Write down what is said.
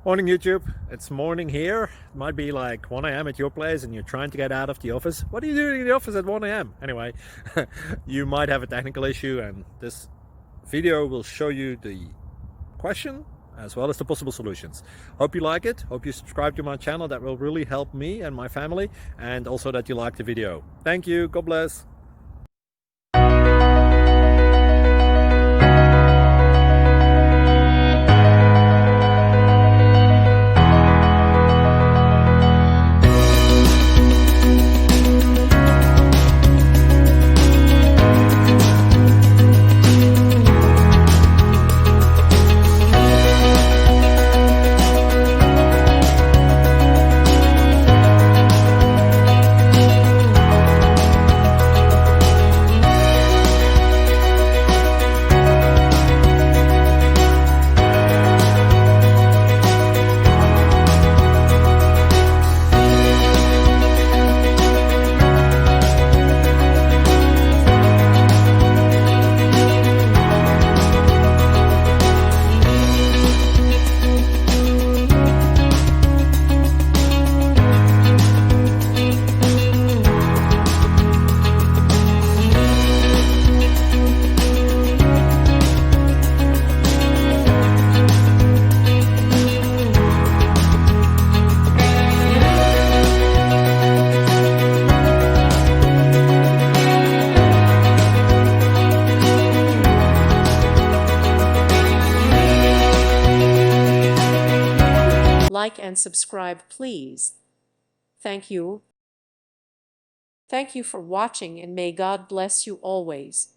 Morning YouTube, it's morning here. It might be like 1 a.m. at your place and you're trying to get out of the office. What are you doing in the office at 1 a.m.? Anyway, you might have a technical issue and this video will show you the question as well as the possible solutions. Hope you like it, hope you subscribe to my channel. That will really help me and my family, and also that you like the video. Thank you, God bless. Like and subscribe, please. Thank you. Thank you for watching, and may God bless you always.